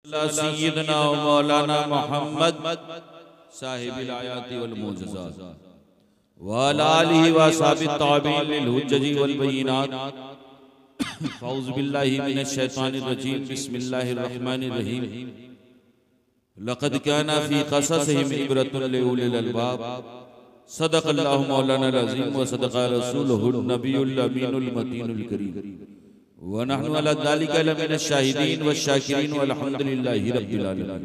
सय्यदना व मौलाना मुहम्मद साहिबिल आयाति वल मुअज्जिज़ात व अला आलिहि व असहाबित ताबीन लिल हुज्जति वल बय्यिनात। औज़ु बिल्लाहि मिनश शैतानिर रजीम। बिस्मिल्लाहिर रहमानिर रहीम। लक़द काना फ़ी क़ससिहिम इब्रतुन लिउलिल अलबाब। सदक़ल्लाहु मौलानाल अज़ीम व सदक़ा रसूलुहुन नबियुल अमीनुल मतीनुल करीम। व नहनु अला ज़ालिका लमिनश शाहिदीन व शाकिरीन वल्हम्दुलिल्लाहि रब्बिल आलमीन।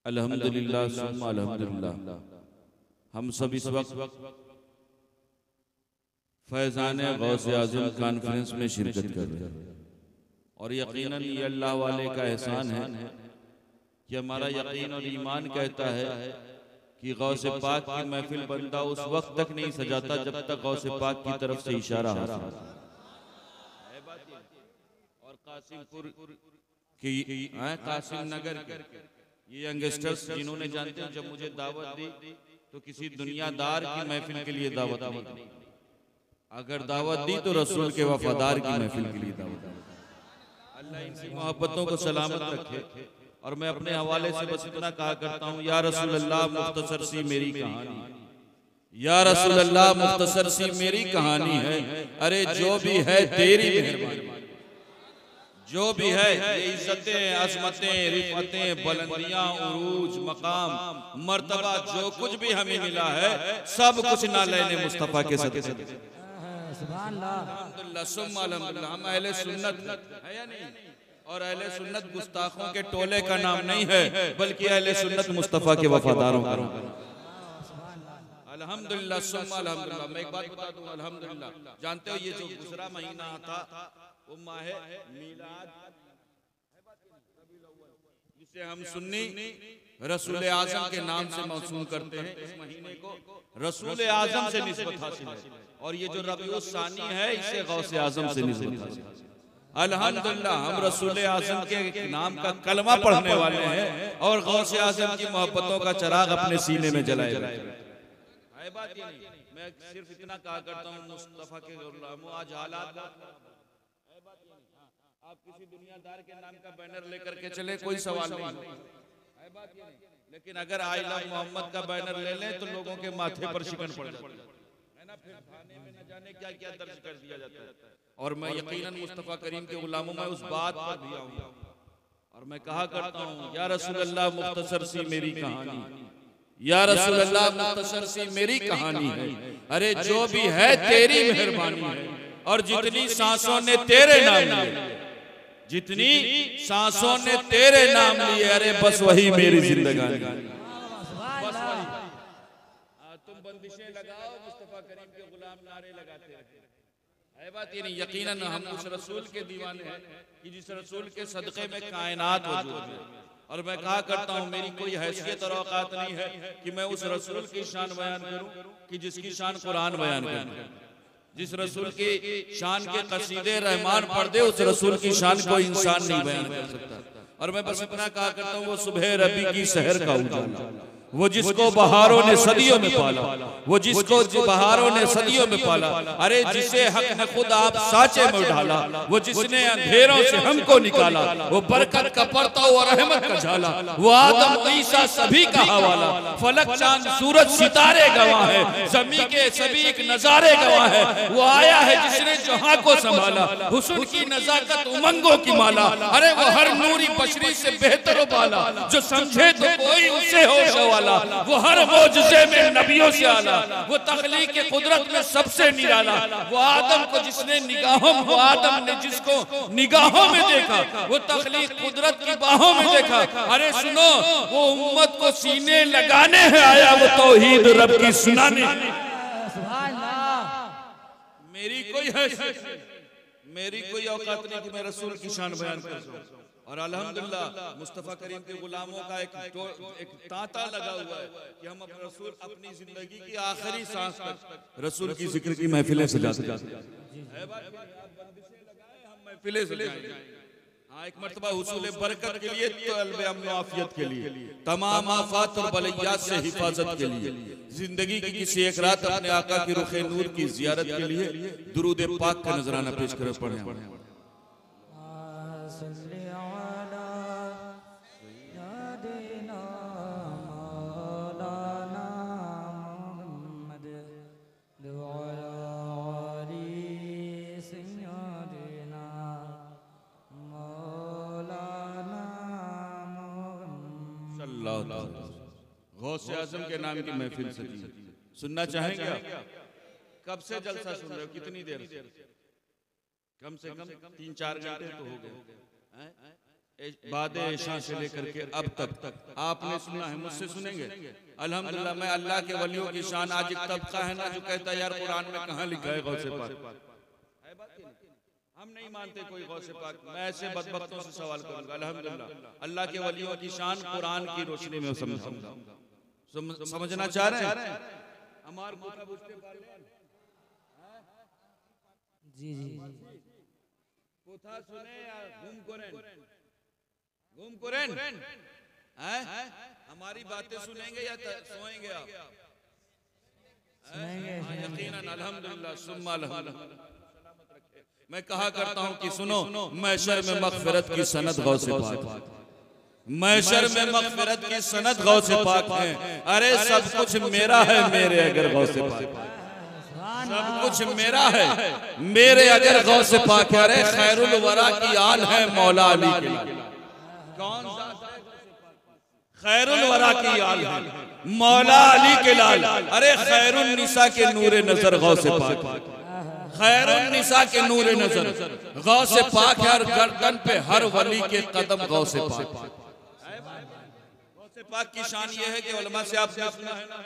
अल्हम्दुलिल्लाह सुम्मा अल्हम्दुलिल्लाह। हम सब इस वक्त फैज़ाने गौसे आज़म कॉन्फ्रेंस में शिरकत कर रहे हैं और यकीनन ये अल्लाह वाले का एहसान है कि हमारा यकीन और ईमान कहता है कि गौसे पाक की महफिल बंदा उस वक्त तक नहीं सजाता जब तक गौसे पाक की तरफ से इशारा हासिल हो। और कासिमपुर की कासिम नगर के ये यंगस्टर्स जिन्होंने जानते हैं, जब मुझे दावत दी तो किसी दुनियादार की महफिल के लिए दावत नहीं दी। अगर दावत दी तो रसूल के वफादार की महफिल के लिए दावत दी। अल्लाह इनकी मोहब्बतों को सलामत रखे। और मैं अपने हवाले से बस इतना कहा करता हूँ, या रसूल अल्लाह मुख्तसर सी मेरी कहानी, या रसूल अल्लाह मुख्तसर सी मेरी कहानी है। अरे जो भी है तेरी मेहरबानी, जो भी है ये इज्जतें, अज़मतें, रिफ़तें, बुलंदियां, उरूज, मकाम, मर्तबा, जो कुछ भी हमें मिला है सब कुछ नालैने मुस्तफ़ा के सदक़े। अल्हम्दुलिल्लाह सुम्मा अल्हम्दुलिल्लाह। हम अहले सुन्नत है या नहीं? और अहले सुन्नत गुस्ताखों के टोले का नाम नहीं है, बल्कि अहले सुन्नत मुस्तफ़ा के वफादारों का नाम। अल्हम्दुलिल्लाह सुम्मा अल्हम्दुलिल्लाह। मैं एक बात बता दूं, अल्हम्दुलिल्लाह जानते हो ये जो दूसरा महीना था वो माहे मीलाद, जिसे हम सुन्नी रसूल आज़म के नाम से मौसूल करते हैं। इस महीने को रसूल आज़म से निस्बत हासिल है और ये जो रबीउल सानी है इसे गौसे आज़म से निस्बत हासिल है। अल्हम्दुलिल्लाह हम रसूल आज़म के नाम का कलमा पढ़ने वाले हैं और गौसे आज़म की मोहब्बतों का चिराग अपने सीने में जलाए हुए हैं। बात ये नहीं, मैं सिर्फ इतना कहा करता हूँ मुस्तफ़ा के गुलामों, आज हालात आप किसी दुनियादार के नाम का बैनर लेकर के चले कोई सवाल नहीं, लेकिन अगर आई लव मोहम्मद का बैनर ले लें तो लोगों के माथे पर शिकन पड़ जाता है ना, फिर थाने में न जाने क्या क्या दर्ज कर दिया जाता है। और मैं यकीनन मुस्तफ़ा करीम के गुलामों में उस बात पर भी आऊंगा और मैं कहा करता हूँ, या रसूल अल्लाह मुख्तसर सी मेरी कहानी, या रसूल अल्लाह मुख्तसर सी मेरी कहानी है। अरे जो भी है तेरी मेहरबानी है और जितनी सांसों ने तेरे नाम लिए, जितनी सांसों ने तेरे नाम लिए, अरे बस वही मेरी जिंदगानी। तुम बंदिशें लगाओ, मुस्तफ़ा करीम के गुलाम नारे लगाते हैं। है बात ये नहीं, यकीनन हम उस रसूल के दीवाने हैं कि जिस रसूल के सदक़े में कायनात मौजूद है। और मैं कहा करता हूँ मेरी कोई हैसियत और औकात नहीं है कि मैं उस रसूल की शान बयान करूँ कि जिसकी शान कुरान बयान करे। जिस रसूल की शान के कसीदे रहमान पढ़ दे उस रसूल की शान को इंसान नहीं बयान कर सकता। और मैं बस इतना कहा करता हूँ, वो सुबह रबी की शहर का उजाला, वो जिसको बहारों ने सदियों में पाला, वो जिसको बहारों ने सदियों में पाला, अरे जिसे हक ने खुद आप साचे में ढाला, वो जिसने अंधेरों से हमको निकाला, वो बरकत का परता और रहमत का झाला, वो आदम ईसा सभी का हवाला, फलक चांद सूरज सितारे गवाह है, जमी के सभी एक नजारे गवाह है। वो आया है जिसने जहां को संभाला, हुस्न की नजाकत उमंगों की माला, अरे वो हर नूरी बशरी से बेहतर बाला, जो समझे तो कोई उसे हो सवाल, वो हर मौजज़े में नबियों से आला, वो तख्लीक के कुदरत में सबसे निराला, वो आदम को जिसने वो आदम ने जिसको निगाहों में देखा, वो तख्लीक कुदरत की बाहों में देखा। अरे सुनो, वो उम्मत को सीने लगाने है आया, वो तौहीद रब की सुनाने। मेरी कोई हैसियत, मेरी कोई औकात नहीं कि मैं रसूल की शान बयान कर सकूं। और अल्हम्दुलिल्लाह मुस्तफ़ा करीम के गुलामों का एक तांता लगा हुआ है कि हम अपने रसूल अपनी जिंदगी की आखिरी सांस तक रसूल की जिक्र की महफिलें सजाते हैं। हम महफिलें सजाएंगे। हाँ, एक मर्तबा हुसूल बरकत के लिए, तलब अमन आफियत के लिए, तमाम आफात और बलैयात से हिफाजत के लिए, जिंदगी की किसी एक रात अपने आका की रुखे नूर की जियारत के लिए दुरूद पाक का नजराना पेश कर पढ़े। सल्लि अला सय्यदिना मौलाना मुहम्मद व अला आलि सय्यदिना मौलाना मुहम्मद सल्लल्लाहु अलैहि वसल्लम। गौसे आजम के नाम की महफिल सजी, सुनना चाहेंगे आप? कब से जलसा सुन रहे हो, कितनी देर से? कम से कम 3-4 घंटे तो हो गए बाद ऐशा से लेकर के अब तक आपने सुना है, मुझसे सुनेंगे? अल्हम्दुलिल्लाह। मैं अल्लाह के वलियों की शान, आज एक तबका है ना जो कहता है यार कुरान में कहाँ लिखा है गौसे पाक? हम नहीं मानते कोई गौसे पाक। मैं ऐसे बदबख्तों से सवाल करूंगा। अल्हम्दुलिल्लाह अल्लाह के वलियों की शान कुरान की रोशनी में समझाऊंगा। समझना चाह रहे हैं? हमारे जी जी कोथा सुने या घूम कुरेन हमारी बातें सुनेंगे या सोएंगे आप? यकीनन अल्हम्दुलिल्लाह सुम्मा अल्हम्दुलिल्लाह। मैं कहा करता हूँ कि सुनो, महशर में मग़फ़िरत की सनद गौसे पाक, महशर में मग़फ़िरत की सनद गौसे पाक है। अरे सब कुछ मेरा है मेरे अगर गौसे पाक, सब कुछ मेरा है मेरे अगर गौसे पाक है। अरे खैरुल वरा की आल है मौला अली के लाल। कौन सा खैरुल वरा की आल है मौला अली के लाल। अरे खैरुन निसा के नूरे नजर गौसे पाक, खैरुन निसा के नूरे नजर गौसे पाक है। और गर्दन पे हर वली के कदम गौसे पाक। गौसे पाक की शान ये है कि उलमा से आपने सुना है ना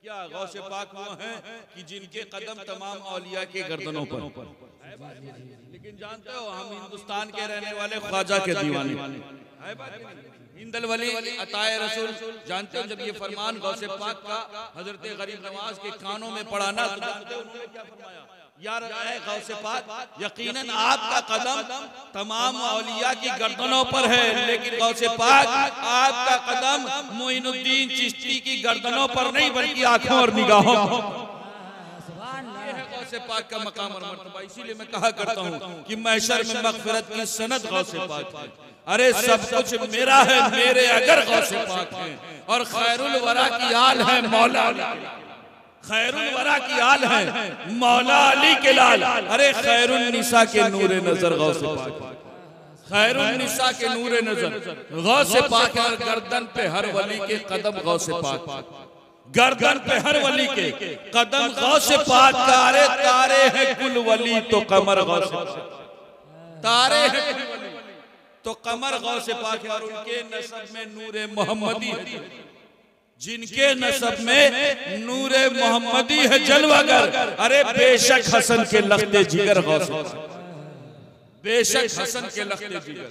क्या गौसे पाक वो हैं कि जिनके कदम तमाम औलिया के गर्दनों पर। लेकिन जानते हो हम हिंदुस्तान के रहने वाले ख्वाजा के दीवाने हिंदल वली अताए रसूल जानते हो, जब ये फरमान गौसे पाक का हजरत गरीब नवाज के कानों में पड़ा ना तो जानते हो उन्होंने क्या फरमाया? यार गौसे पाक यकीनन आपका कदम तमाम औलिया की गर्दनों पर है, लेकिन गौसे पाक आपका कदम मोइनुद्दीन चिश्ती की गर्दनों पर नहीं बल्कि आंखों और निगाहों पर। गौसे पाक का मकाम और मर्तबा। इसीलिए मैं कहा करता हूँ कि महशर में मग़फ़िरत की सनद गौसे पाक है। अरे सब कुछ मेरा है मेरे अगर गौसे पाक है। और खैरुल वरा की आल है मौला अली, खैरुल वरा की आल है मौला अली के लाल। अरे खैरुन निसा के नूरे नजर गौसे पाक, खैरुन निसा के नूरे नजर गौसे पाक। और गर्दन पे हर वली के कदम गौसे पाक, गर्दन पे हर वली के कदम गौसे पाक। तारे तारे है कुल वली तो कमर गौसे, तारे है तो कमर गौसे पाक है। और उनके नसब में नूरे मोहम्मदी है, जिनके नसब में नूरे मोहम्मदी है जलवागर। अरे बेशक हसन के लख्ते जिगर गौसे, बेशक हसन के लख्ते जिगर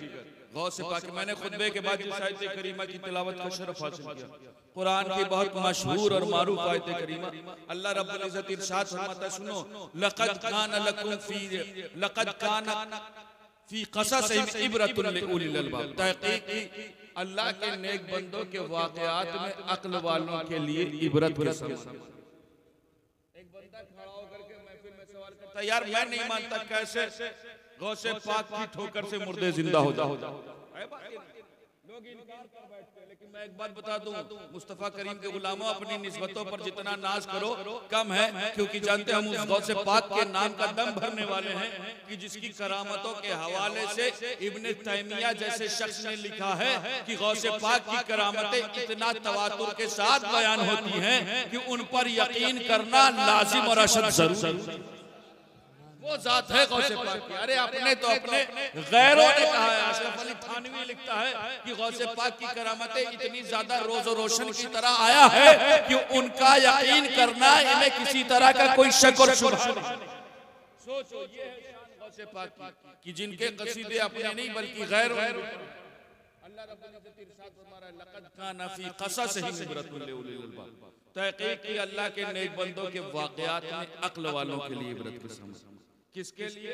गौसे पाक। मैंने खुतबे के बाद जिस आयत करीमा की तिलावत का शरफ हासिल किया, कुरान की बहुत मशहूर और मारूफ आयत करीमा, अल्लाह रब्बुल इज्जत इरशाद फरमाता है, सुनो लक़द कान लकुम फी क़ससिहिम इब्रतुन लिउलिल अलबाब। तहक़ीक़ अल्लाह के नेक बंदों के वाक़यात में अक्ल वालों के लिए इबरत के समान। एक बंदा खड़ा होकर के महफिल में सवाल करता है यार मैं नहीं मानता कैसे गौसे पाक की ठोकर से मुर्दे जिंदा हो जाओ। लोग इनकार कर बैठते हैं। लेकिन मैं एक बात बता दूं, मुस्तफा करीम के गुलामों अपनी निस्बतों पर जितना नाज करो कम है, क्योंकि जानते हम उस गौसे पाक के नाम का दम भरने वाले हैं कि जिसकी करामतों के हवाले से इब्ने तैमिया जैसे शख्स ने लिखा है कि गौसे पाक की करामतें इतना तवातुर के साथ बयान होती हैं कि उन पर यकीन करना लाजिम और अशद जरूरी। वो जात है गौसे पाक की। अरे अपने तो अपने गैरों ने कहा है, अशरफ अली थानवी लिखता है कि गौसे पाक की करामतें इतनी ज्यादा रोज़ो रोशन की तरह आया है कि उनका यकीन करना इन्हें किसी तरह का कोई शक और शुबहा नहीं। सोचो ये है शान गौसे पाक की जिनके कसीदे अपने नहीं बल्कि गैर। अल्लाह रब्बुल इज्जत इरशाद फरमा रहा है, लक़द काना फी क़ससिहिम इब्रतुन लिउलिल अलबाब। तहक़ीक़ की अल्लाह के नेक बंदों के वाक़यात में अक्ल वालों के लिए इबरत की समझ। किसके लिए?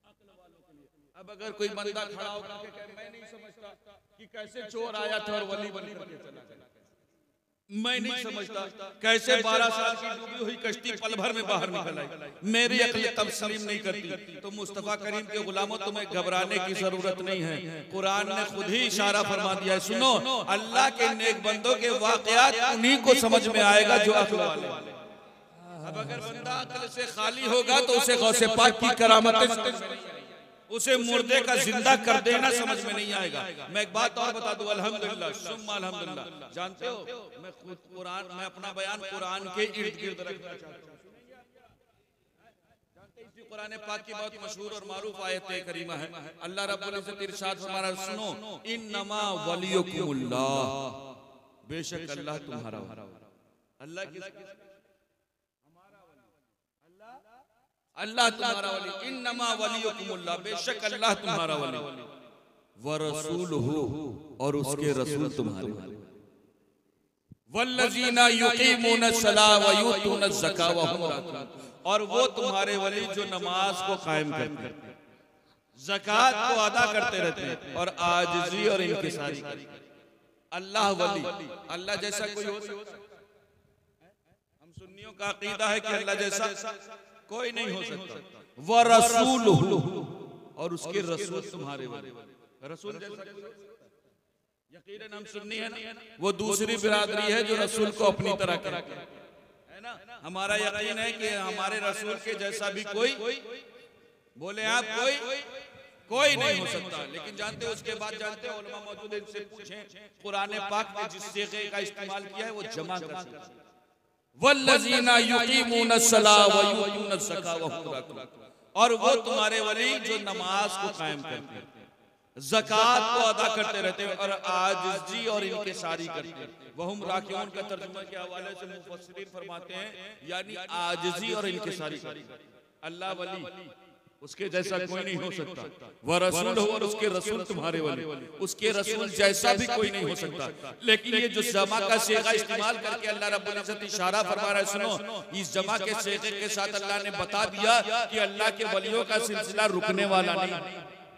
अक्ल वालों के लिए। अब अगर कोई बंदा खड़ा होकर के कहे मैं नहीं समझता कि कैसे चोर आया था और वली बन के चला गया, मैं नहीं समझता कैसे 12 साल की डूबी हुई कश्ती पल भर में बाहर निकल आई। मेरी अक्ल तस्लीम नहीं करती। तो मुस्तफा करीम के गुलामों, तुम्हें घबराने की जरूरत नहीं है। कुरान ने खुद ही इशारा फरमा दिया है। सुनो, अल्लाह के नेक बंदों के वाकयात उन्हीं को समझ में आएगा जो अक्ल वाले। अब अगर बंदा अक्ल से खाली होगा तो उसे गौसे पाक की करामतें, उसे मुर्दे का जिंदा कर देना समझ में नहीं आएगा। मैं एक बात और बता दूं, अल्हम्दुलिल्लाह सुम्मा अल्हम्दुलिल्लाह। जानते हो, मैं खुद कुरान, मैं अपना बयान कुरान के इर्द गिर्द रखना चाहता हूं। जानते हैं, इसी कुरान पाक की बहुत मशहूर और मारूफ आयत करीमा है। अल्लाह रब्बुल इज्जत इरशाद फरमा रहा है, सुनो, इन्नमा वलियुकुमुल्लाह, बेशक अल्लाह तुम्हारा। अल्लाह अल्लाह तुम्हारा वली, इन्नमा वलियुकुमुल्लाह, बेशक अल्लाह तुम्हारा वली, व रसूलुहु, और उसके रसूल तुम्हारे वली, वल्लज़ीना युक़ीमूनस्सलाह व यूतूनज़्ज़काह व हुम राकिऊन, और वो तुम्हारे वली जो नमाज को कायम करते हैं, ज़कात को अदा करते रहते हैं, और आजिज़ी और इंकिसारी करते हैं। अल्लाह वली, अल्लाह जैसा कोई हो सकता है? हम सुन्नियों का अकीदा है कि अल्लाह जैसा कोई नहीं हो सकता। व रसूलुहु, और उसके रसूल तुम्हारे वाले। रसूल जैसा यकीनन हम सुन्नी है ना, वो दूसरी बिरादरी है जो रसूल को अपनी तरह करती है ना। हमारा यकीन है कि हमारे रसूल के जैसा भी कोई, बोले आप, कोई नहीं हो सकता। लेकिन जानते हो, उसके बाद जानते हो, उलमा मौजूद है, इनसे पूछें, कुरान पाक में जिस सीगे का इस्तेमाल किया है वो जमा कर सकते हैं। वल्लज़ीना युक़ीमूनस्सलाह व यूतूनज़्ज़काह व हुम राकिऊन, और वो तुम्हारे वली जो नमाज को कायम करते हैं, ज़कात को अदा करते रहते हैं, और आजिज़ी और इंकिसारी करते हैं। व हुम राकिऊन का तर्जुमा के हवाले से मुफस्सिरीन फरमाते हैं, यानी आजिज़ी और इंकिसारी करते हैं। अल्लाह वली, उसके जैसा कोई नहीं हो सकता। वह रसूल हो, और उसके रसूल तुम्हारे वाले, उसके रसूल जैसा भी कोई नहीं हो सकता। लेकिन ये जो जमा का सेगा इस्तेमाल करके अल्लाह रब्बुल इज्जत इशारा फरमा रहा है, सुनो, इस जमा के सेगे के साथ अल्लाह ने बता दिया कि अल्लाह के वलियों का सिलसिला रुकने वाला नहीं,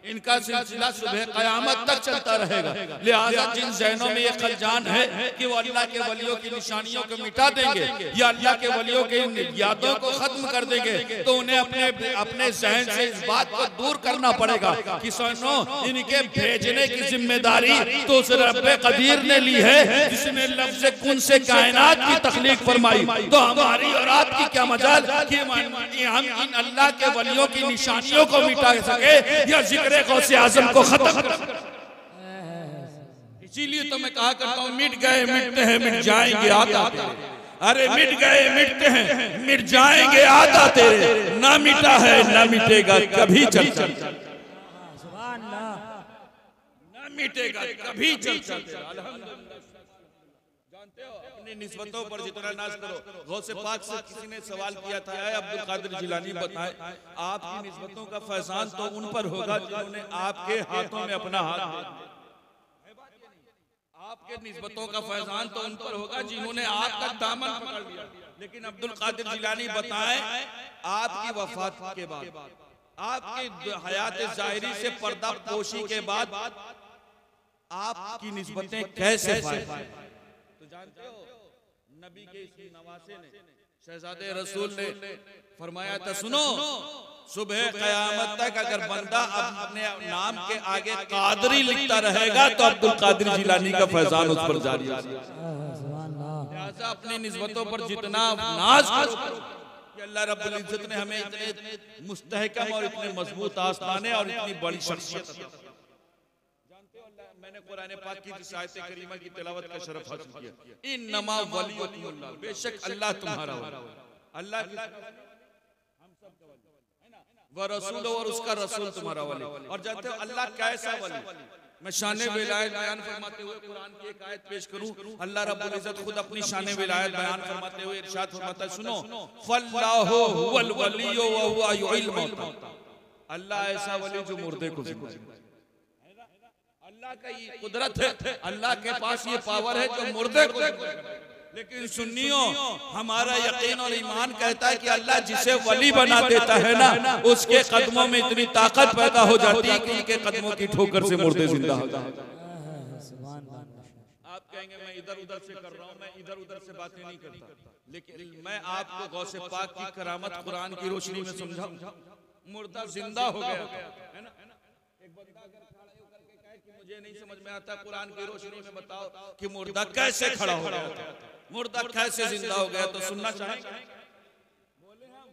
इनका सिलसिला सुबह कयामत तक चलता रहेगा। लिहाजा जिन ज़हनों में ये खलजान है कि वो अल्लाह के वलियों की निशानियों को मिटा देंगे या अल्लाह के वलियों के यादों को खत्म कर देंगे, तो उन्हें अपने ज़हन से इस बात को दूर करना पड़ेगा कि सुनो, इनके भेजने की जिम्मेदारी तो उस रब्बे कदीर ने ली है जिसने लफ्ज़ कुन से कायनात की तख्लीक फरमाई। तो हमारी और आपकी क्या मजाल कि हम इन अल्लाह के वलियों की निशानियों को मिटा सके या जिक्र गौसे आज़म को खत्म कर। इसीलिए तो मैं कहा करता हूँ, मिट गए मिटते हैं, मिट जाएंगे आता तेरे। अरे मिट गए मिटते हैं, मिट जाएंगे आता तेरे, ना मिटा है ना मिटेगा कभी चल चल, ना मिटेगा कभी चल चल। जानते हो, अपनी निस्बतों पर जितना नाज करो। गौसे पाक से किसी ने सवाल किया था, अब्दुल कादिर जिलानी बताएं, आपकी निस्बतों का फैजान तो उन पर होगा जिन्होंने आपके हाथों में अपना हाथ, आपके निस्बतों का फैजान तो उन पर होगा जिन्होंने आपका दामन पकड़ लिया। लेकिन अब्दुल कादिर जिलानी बताएं, आपकी वफात के बाद, आपकी हयात जाहिरी से पर्दा पोशी के बाद आपकी निस्बतें कैसे फायदा। तो जानते हो, नबी के इस नवासे ने, शहजादे रसूल ने फरमाया था, सुनो, सुबह कयामत तक अगर बंदा अपने नाम के आगे कादरी लिखता रहेगा तो अब्दुल कादिर जिलानी का फैजान उस पर जारी है। लिहाजा अपनी निस्बतों पर जितना नाज करो कि अल्लाह रब्बुल इज्जत ने हमें इतने मुस्तहकम और इतने मजबूत आस्ताने और इतनी बड़ी शख्सियत। मैंने कुरान पाक की जिस आयत करीमा की तिलावत का शरफ हासिल किया, इन्नमा वलियुकुमुल्लाह, बेशक अल्लाह तुम्हारा वली, अल्लाह हम सब का वली है ना, व रसूल, और उसका रसूल तुम्हारा वली। और जानते हो अल्लाह कैसा वली? मैं शान विलायत बयान फरमाते हुए कुरान की एक आयत पेश करूं। अल्लाह रब्बुल इज्जत खुद अपनी शान विलायत बयान फरमाते हुए इरशाद फरमाता है, सुनो, फल्लाहु हुवल वलिय्यु व हुवा युहिल मौता, अल्लाह ऐसा वली जो मुर्दे को जिंदा, अल्लाह का ये कुदरत है, अल्लाह के पास ये पावर है जो मुर्दे को। लेकिन सुन्नियों, हमारा यकीन और ईमान कहता है कि अल्लाह जिसे वली बना देता है ना, उसके कदमों में इतनी ताकत पैदा हो जाती है कि उनके कदमों की ठोकर से मुर्दे जिंदा हो जाते हैं। कहेंगे मैं इधर उधर से कर रहा हूँ, मैं इधर उधर से बातें नहीं करता, लेकिन मैं आपको गौसे पाक की करामत कुरान की रोशनी में समझाऊं। मुर्दा जिंदा हो गया है ना। एक बंदा अगर खड़ा होकर के कहे कि मुझे नहीं समझ में आता, कुरान की रोशनी में बताओ कि मुर्दा कैसे खड़ा हो गया था, मुर्दा कैसे जिंदा हो गया, तो सुनना चाहेंगे? बोले हम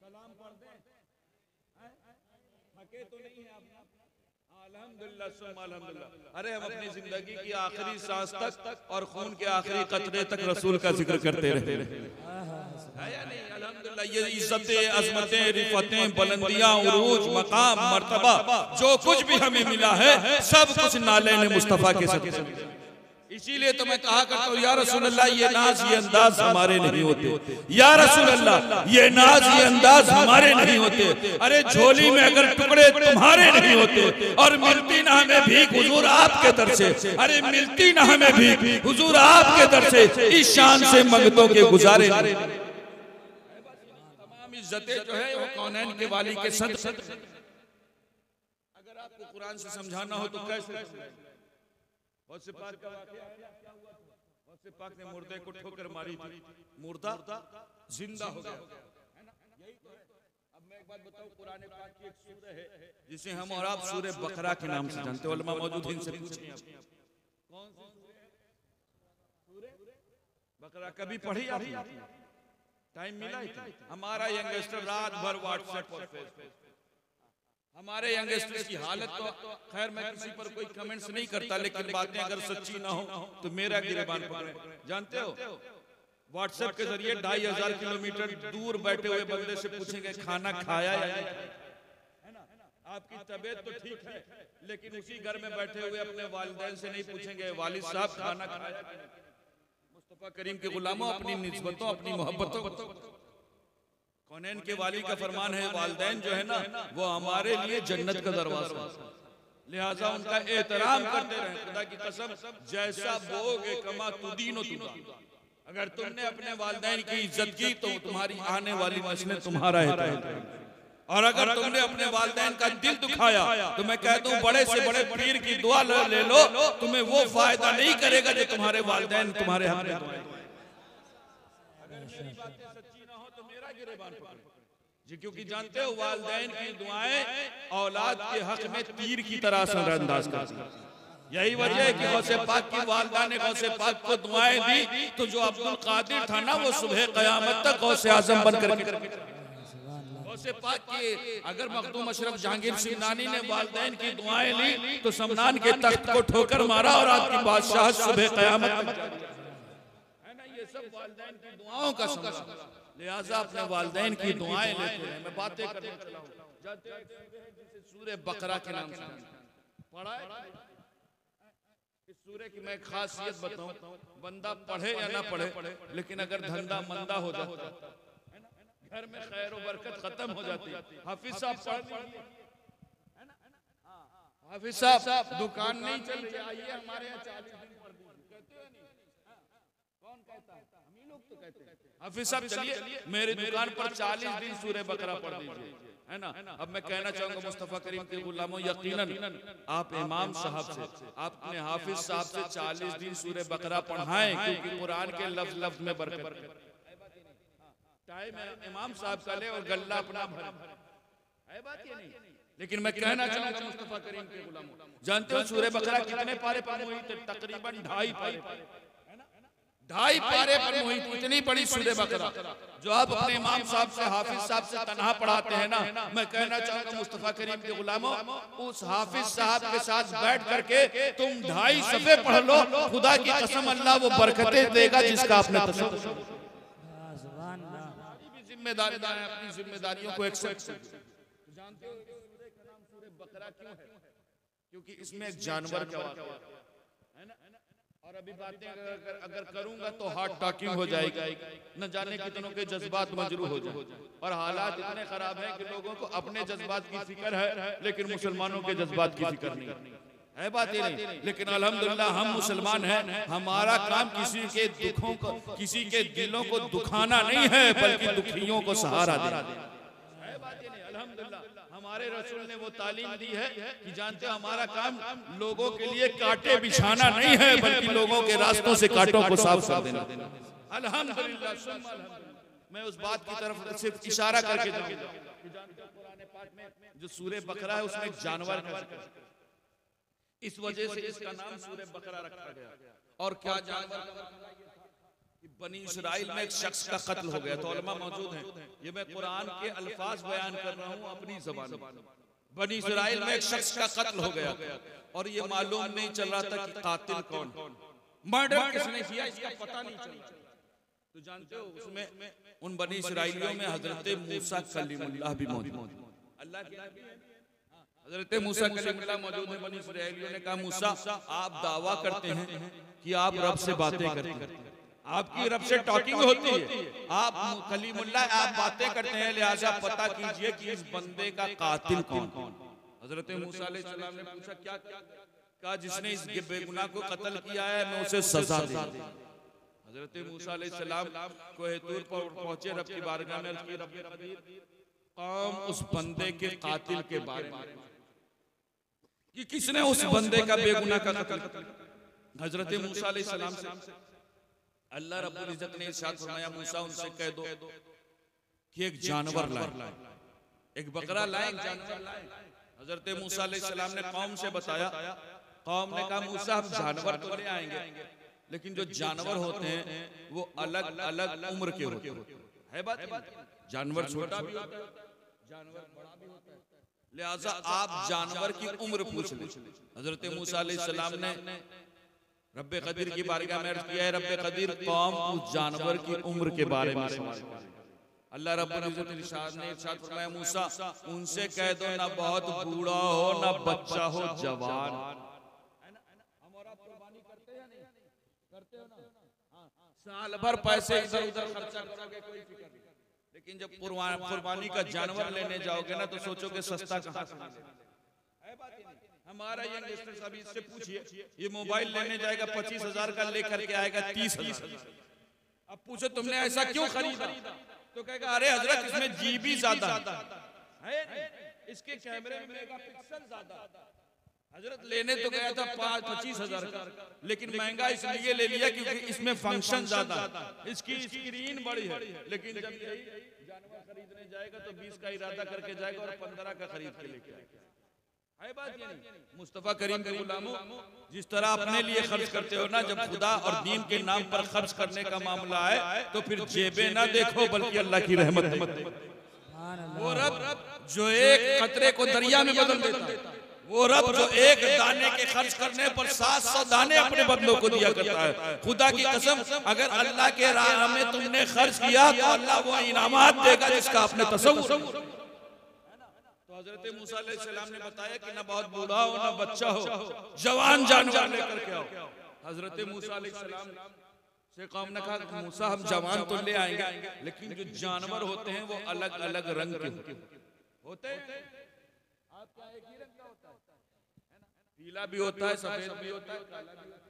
सलाम पढ़ दें, थके तो नहीं है आप? अल्हम्दुलिल्लाह सुम्मा अल्हम्दुलिल्लाह। अरे हम अपनी जिंदगी की आखिरी सांस तक और खून के आखिरी कतरे तक रसूल का जिक्र करते रहते है या नहीं? अल्हम्दुलिल्लाह। ये इज्जतें, अजमतें, रिफतें, बुलंदियां, उरूज, मकाम, मर्तबा जो कुछ भी हमें मिला है सब कुछ नाले ने मुस्तफा के सदक़े। इसीलिए तो मैं कहा करता हूँ या रसूल अल्लाह ये नाज ये अंदाज हमारे नहीं होते, या रसूल अल्लाह ये नाज ये अंदाज हमारे नहीं होते। अरे झोली में अगर टुकड़े तुम्हारे नहीं होते और मिलती ना हमें भीख हुजूर आपके दर से, अरे मिलती ना हमें भीख हुजूर आपके दर से, इस शान से मंगतों के गुजारे। तमाम इज्जतें जो है वो कौनैन के वाली के सदक़े। अगर आपको कुरान से समझाना हो तो कैसे? गौसे पाक का वाक़या क्या हुआ था? गौसे पाक ने मुर्दे को ठोकर मारी थी, मुर्दा जिंदा हो गया, है ना? यही तो है। अब मैं एक बात बताऊं, कुरान पाक की एक सूरह है जिसे हम और आप सूरह बकरा के नाम से जानते हैं। उलमा मौजूद हैं, इनसे पूछें कौन सी सूरह बकरा कभी पढ़ी आपने? टाइम मिला है? हमारा यंगस्टर रात भर व्हाट्सएप और फेसबुक, हमारे यंगस्टर्स की हालत तो खैर मैं किसी पर कोई कमेंट्स नहीं करता, लेकिन बातें अगर सच्ची ना हो तो मेरा गिरबान पकड़े। जानते हो व्हाट्सएप के जरिए 2500 किलोमीटर दूर बैठे हुए बंदे से पूछेंगे खाना खाया या नहीं, है ना? आपकी तबीयत तो ठीक है, लेकिन उसी घर में बैठे हुए अपने वालिदैन से नहीं पूछेंगे वालिद साहब खाना खाया। मुस्तफा करीम के गुलामों, अपनी निस्बतों, अपनी मोहब्बतों, कौनैन के वाली का फरमान है वालिदैन जो है ना वो हमारे लिए जन्नत का दरवाजा, लिहाजा उनका एहतराम करते रहे। खुदा की कसम, जैसा बोओगे कमा तुदीनो तुदा। अगर तुमने अपने वालिदैन की इज्जत की तो तुम्हारी आने वाली नस्लें तुम्हारा एहतराम, और अगर तुमने अपने वालिदैन का दिल दुखाया तो मैं कह दूं बड़े से बड़े पीर की दुआ ले लो, तुम्हें वो फायदा नहीं करेगा जो तुम्हारे वालिदैन तुम्हारे हक में। अगर मेरी बातें सच्ची ना हो तो मेरा गिरबान पकड़े जी, क्योंकि जानते हो वालिदैन की दुआएं औलाद के हक में तीर की तरह असरअंदाज करती हैं। यही वजह है कि गौसे पाक की वालिदा ने गौसे पाक को दुआएं दी, तो जो अब्दुल कादिर था ना वो सुबह क़यामत तक गौसे आज़म बनकर गौसे पाक की, अगर मखदूम अशरफ जहांगीर सिमनानी ने वालिदैन की दुआएं ली तो समनान के तख्त को ठोकर मारा और आपकी बादशाह सुबह क़यामत तक, है ना? ये सब वालिदैन की दुआओं का सबब। लिहाजा अपने वालिदैन की दुआएं लेते हैं। मैं बातें करने चला हूं, जिसे सूरह बकरा के नाम से पढ़ा है। इस सूरह की मैं खासियत बताऊं, बंदा पढ़े या ना पढ़े, लेकिन अगर धंधा मंदा हो जाता है ना, घर में खैर और बरकत खत्म हो जाती है। हाफिज साहब है ना, हाफिज साहब दुकान नहीं चल रही, आइए हमारे यहाँ 40 दिन पढ़ दीजिए, कहते हो नहीं? कौन कहता है? हम ही लोग तो कहते हैं। हाफिज साहब चलिए मेरी दुकान पर 40 दिन सूरह बकरा पढ़ दीजिए, है ना? अब मैं कहना चाहूंगा मुस्तफा करीम के गुलामों, यकीनन आप इमाम साहब से, आपने हाफिज साहब से 40 दिन सूरह बकरा पढ़ाएं, क्योंकि कुरान के लफ्ज लफ्ज में बरकत। टाइम इमाम साहब का ले और गल्ला अपना भर, है बात ये नहीं? लेकिन मैं कहना चाहूंगा मुस्तफा करीम के गुलामों, जानते हो सूरह बकरा कितने पारे पर हुई? तकरीबन 2.5 पारे, 2.5 पारे पर मुहित। इतनी बड़ी सूरह बकरा जो आप अपने इमाम साहब से, हाफिज साहब से तन्हा पढ़ाते हैं ना, मैं कहना चाहूंगा मुस्तफा करीम के गुलामों, उस हाफिज साहब के साथ बैठ करके तुम 2.5 सफ़े पढ़ लो, खुदा की कसम अल्लाह वो बरकतें देगा जिसका आपने तसव्वुर। जिम्मेदारी है, अपनी जिम्मेदारियों को एक्सेप्ट करो। जानते हो सूरह का नाम सूरह बकरा क्यों है? क्योंकि इसमें एक जानवर का वाक़या है ना, और अभी बातें अगर करूंगा तो हार्ट टॉकिंग हो जाएगी, न जाने कितनों के जज्बात मजरूह हो जाए। और हालात इतने खराब हैं कि लोगों को अपने जज्बात की फिक्र है, लेकिन मुसलमानों के जज्बात की फिक्र नहीं है। बात ये नहीं, लेकिन अल्हम्दुलिल्लाह हम मुसलमान हैं, हमारा काम किसी के दुखों को, किसी के दिलों को दुखाना नहीं है, बल्कि दुखियों को सहारा देना है। बात ये नहीं, अल्हम्दुलिल्लाह हमारे रसूल ने वो तालीम दी है कि जानते हो हमारा काम लोगों के लिए कांटे बिछाना नहीं है, बल्कि लोगों के रास्तों से कांटों को साफ कर देना। अल्हम्दुलिल्लाह सुम्मा अल्हम्दुलिल्लाह। मैं उस बात की तरफ सिर्फ इशारा करके जाऊंगा कि जानते हो कुरान पाक में जो सूरह बकरा है उसमें एक जानवर का जिक्र है, इस वजह से इसका नाम सूरह बकरा रखा गया। और क्या जानवर? बनी इस्राइल में एक शख्स का कत्ल हो गया। तो उलमा मौजूद हैं, ये मैं कुरान के अल्फाज बयान कर रहा हूँ अपनी ज़बान में। बनी इस्राइल में एक शख्स का कत्ल हो गया और ये मालूम नहीं चल रहा था कि कातिल कौन, मर्डर किसने किया, इसका पता नहीं चला। तो जानते हो उसमें उन बनी इस्राइलियों में हजरत मूसा कलीमुल्लाह भी मौजूद। अल्लाह के हजरत मूसा कलीमुल्लाह मौजूद है। बनी इस्राइलियों ने कहा मूसा आप दावा करते हैं कि आप रब से बातें करते हैं, आपकी रब से टॉकिंग होती है, आप कलीमुल्लाह आप बातें करते हैं, लिहाजा पता कीजिए कि इस बंदे का कातिल कौन। हजरत मूसा अलैहिस्सलाम ने पूछा क्या? कहा जिसने इस बेगुनाह को कत्ल किया है मैं उसे सजा दे। हजरत मूसा अलैहिस्सलाम कोहे तूर पर पहुंचे, रब की बारगाह में अर्ज़ की, रब कौम उस बंदे के कातिल के बारे में कि किसने उस बंदे का बेगुनाह का कत्ल। हजरत मूसा अलैहिस्सलाम से अल्लाह रब्बुल इज्जत ने इरशाद फरमाया मूसा उनसे कह दो कि एक जानवर लाए, एक बकरा लाए, एक जानवर लाए। हजरत मूसा अलैहिस्सलाम ने कौम से बताया, कौम ने कहा मूसा हम जानवर तो ले आएंगे, लेकिन जो जानवर होते हैं वो अलग अलग उम्र के होते हैं। बात जानवर छोटा भी होता है, जानवर बड़ा भी होता है, लिहाजा आप जानवर की उम्र पूछ लें। हजरत मूसा अलैहिस्सलाम ने रब्बे कदीर की बारगाह में अर्ज़ किया है, रब्बे कदीर कौम उस जानवर की उम्र के बारे में सवाल करे। अल्लाह रब्बुल इज्जत ने इरशाद फरमाया मूसा उनसे कह दो ना बहुत बूढ़ा हो ना बच्चा हो, जवान। हम और आप कुर्बानी करते हैं नहीं करते हो ना, साल भर पैसे इधर उधर खर्चा करोगे कोई फिक्र नहीं, लेकिन जब कुर्बानी का जानवर लेने जाओगे ना तो सोचोगे सस्ता कहाँ से मिलेगा। हमारा यंगस्टर साहब इससे पूछिए, ये मोबाइल लेने जाएगा 25,000 का लेकर के आएगा 30,000। अब पूछो तुमने ऐसा क्यों खरीदा, तो कहेगा अरे हजरत इसमें जीबी ज्यादा है, इसके कैमरे में मेगापिक्सल ज्यादा। हजरत लेने तो गया था 25,000 का, लेकिन महंगा इसलिए ले लिया क्योंकि इसमें फंक्शन ज्यादा, इसकी स्क्रीन बड़ी है। लेकिन जब यही जानवर खरीदने जाएगा तो 20 का इरादा करके जाएगा और 15 का खरीद के लेके आएगा। है बात ये नहीं? मुस्तफा करीम के गुलामों जिस तरह अपने लिए खर्च करते हो ना, जब खुदा और दीन के नाम पर खर्च करने का मामला है तो फिर जेबें ना देखो बल्कि अल्लाह की रहमत देखो। वो रब जो एक कतरे को दरिया में बदल देता है, वो रब जो एक दाने के खर्च करने पर 700 दाने अपने बंदों को दिया करता है। खुदा की कसम अगर अल्लाह के राह में तुमने खर्च किया तो अल्लाह वो इनामात देगा जिसका आपने तसव्वुर। हजरत मूसा अलैहिस्सलाम ने बताया कि ना बहुत बूढ़ा हो ना बच्चा हो, जवान जानवर लेकर के आओ। हजरत मूसा अलैहिस्सलाम से कौम ने कहा मूसा हम जवान तो ले आएंगे, लेकिन जो जानवर होते हैं वो अलग अलग रंग के होते हैं। आपका एक ही रंग का होता है, पीला भी होता है, सफेद भी होता है, काला भी होता है,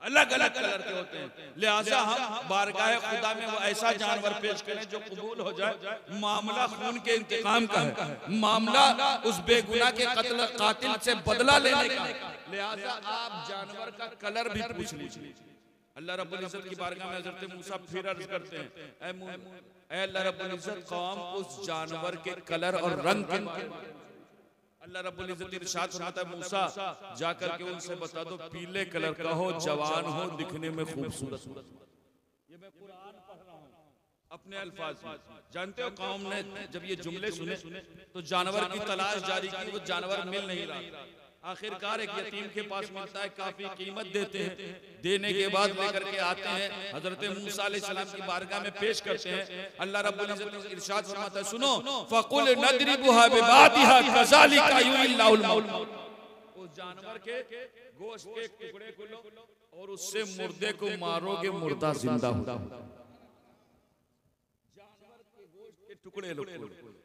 अलग अलग कलर के होते हैं। लिहाजा हम बारगाह खुदा में वो ऐसा जानवर पेश करें जो कबूल हो जाए। मामला खून के इंतकाम का है, मामला उस बेगुनाह के कातिल से बदला लेने का। लिहाजा आप जानवर का कलर भी पूछ लीजिए। अल्लाह रब्बुल इज्जत की बारगाह में हजरत मूसा फिर अर्ज करते हैं, ऐ अल्लाह रब्बुल इज्जत कौम उस जानवर के कलर और रंग के। अल्लाह रब्बुल इज्जत इरशाद फरमाता है मूसा जाकर के उनसे बता दो पीले कलर का हो, जवान हो, दिखने में खूबसूरत। ये मैं कुरान पढ़ रहा हूँ अपने अल्फाज में। जानते हो कौम ने जब ये जुमले सुने तो जानवर की तलाश जारी की, वो जानवर मिल नहीं रहा। आखिरकार एक यतीम के पास मिलता है, काफी कीमत देते हैं, देने के बाद लेकर के आते हैं, हजरत मूसा अलैहिस्सलाम की बारगाह में पेश करते हैं। अल्लाह रब्बुल इज्जत इरशाद फरमाता है सुनो फकुल नदरिबुहा बिबातिहा कज़ालिका युहिल्लाहुल मौत। उस जानवर के गोश्त के टुकड़े को लो और उससे मुर्दे को मारोगे, मुर्दा जिंदा होगा। जानवर के गोश्त के टुकड़े लो,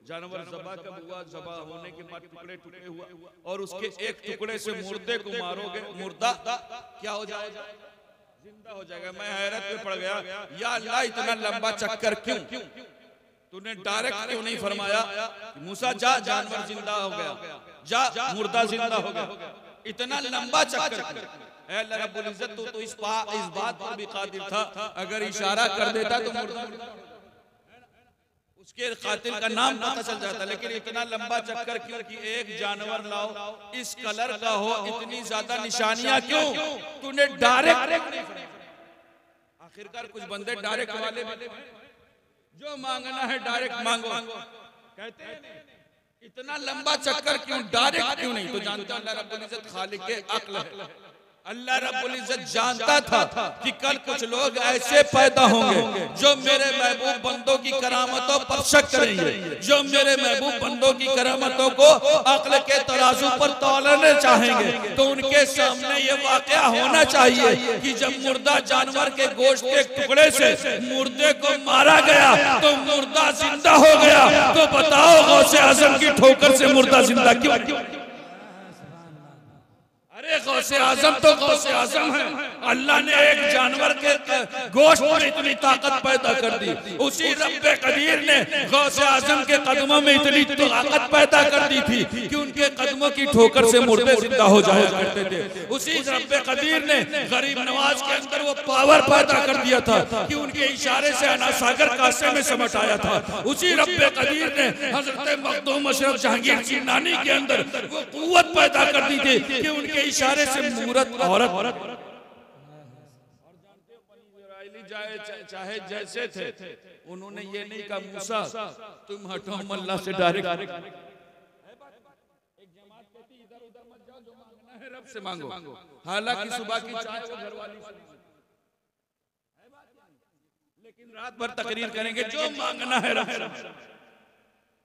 जानवर ज़बा कब हुआ, ज़बा होने के बाद टुकड़े टुकड़े हुआ और उसके एक टुकड़े से मुर्दे को मारोगे, मुर्दा क्या हो जाएगा, जिंदा हो जाएगा। मैं हैरत में पड़ गया, या अल्लाह इतना लंबा चक्कर क्यों? तूने डायरेक्ट क्यों नहीं फरमाया मूसा जा जानवर जिंदा हो गया, जा मुर्दा जिंदा हो गया? इतना लंबा चक्कर अल्लाह रब्बुल इज्जत तो इस बात पर भी कादिर था, अगर इशारा कर देता तो मुर्दा उसके कातिल का नाम पता चल जाता। लेकिन इतना लंबा चक्कर क्यों कि एक जानवर लाओ इस कलर का हो, इतनी ज्यादा निशानियां क्यों? तूने डायरेक्ट। आखिरकार कुछ बंदे डायरेक्ट वाले जो मांगना है डायरेक्ट मांगो कहते हैं, इतना लंबा चक्कर क्यों, डायरेक्ट क्यों नहीं? तो जानते हो अल्लाह रब्बुल इज्जत खालिक के अक्ल है। अल्लाह रब्बुल इज्जत जानता था कि कल कुछ लोग ऐसे पैदा होंगे जो मेरे महबूब बंदों की करामतों पर शक करेंगे, जो मेरे महबूब बंदों की करामतों को अक्ल के तराजू पर तौलना चाहेंगे। तो उनके सामने ये वाकया होना चाहिए कि जब मुर्दा जानवर के गोश्त के टुकड़े से मुर्दे को मारा गया तो मुर्दा जिंदा हो गया। तो बताओ गौसे आजम की ठोकर से मुर्दा जिंदा क्यों? अरे गौसे आजम तो गौसे आजम है। अल्लाह ने एक जानवर के गोश्त में इतनी ताकत पैदा कर दी, उसी रब्बे कदीर ने गौसे आजम के कदमों में इतनी ताकत पैदा कर दी थी कि उनके कदमों की ठोकर से मुर्दे जिंदा हो जाया करते थे। उसी रब्बे कदीर ने गरीब नवाज के अंदर वो पावर पैदा कर दिया था कि उनके इशारे से अना सागर कासे में समट आया था। उसी रब्बे कदीर ने हजरत मखदूम अशरफ जहांगीर की नानी के अंदर वो कुव्वत पैदा कर दी थी कि उनके इशारे से मूरत औरत। और जानते हो चाहे जैसे थे, उन्होंने ये नहीं कहा मूसा तुम हटो, हम अल्लाह से डायरेक्ट। एक जमात कहती इधर उधर मत जाओ, जो मांगना है रब से मांगो। हालांकि सुबह की चाय वो घर वाली से, लेकिन रात भर तकरीर करेंगे जो मांगना है रब से।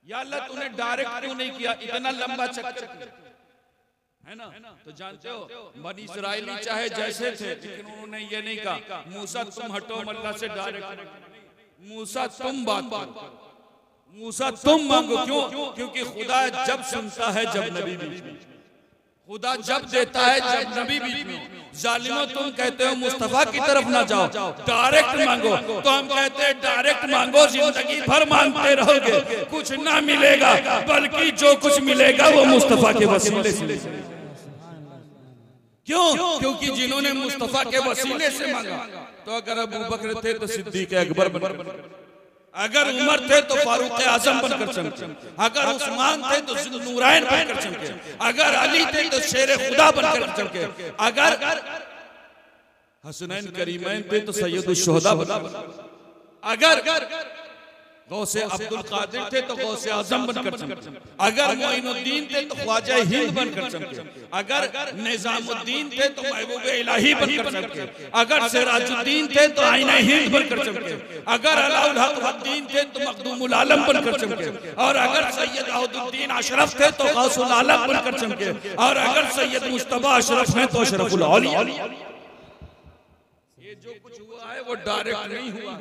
या अल्लाह तूने डायरेक्ट क्यों नहीं किया? इतना लंबा चक्कर है ना? तो जानते हो बनी इस्राएली चाहे जैसे थे, लेकिन उन्होंने ये नहीं कहा मूसा तुम हटो अल्लाह से डायरेक्ट। मूसा तुम बात करो, मूसा तुम मांगो। क्यों? क्योंकि खुदा जब सुनता है जब नबी बीच में, खुदा जब देता है जब नबी बीच में। जालिमों तुम कहते हो मुस्तफा की तरफ ना जाओ, डायरेक्ट मांगो। तो हम कहते हैं डायरेक्ट मांगो, जिंदगी भर मांगते रहोगे कुछ ना मिलेगा, बल्कि जो कुछ मिलेगा वो मुस्तफा के वसीले से। क्यों? क्योंकि जिन्होंने मुस्तफा के वसीले से मांगा, तो अगर अबू बकर थे तो सिद्दीक अकबर बनकर, अगर उमर थे तो फारूक आजम बनकर चमके, अगर उस्मान थे तो नूराइन बनकर चमके, अगर अली थे तो शेर खुदा बनकर चमके, अगर हसनैन करीमैन थे तो सैयदुल शुहदा बनकर, अगर गौसे अब्दुल कादिर थे तो गौसे आजम बनकर चमके, अगर मोइनुद्दीन थे तो ख्वाजा हिंद बनकर चमके, अगर निजामुद्दीन थे तो महबूब इलाही बनकर चमके, अगर सिराजुद्दीन थे तो आईना हिंद बनकर चमके, अगर अलाउल हक वद्दीन थे तो मखदूमुल आलम बनकर चमके, और अगर सैयद अहदुद्दीन अशरफ थे तो गौसुल आलम बनकर चमके, और अगर सैयद मुस्तफा अशरफ हैं तो अशरफुल औलिया। ये जो कुछ हुआ है वो डायरेक्ट नहीं हुआ,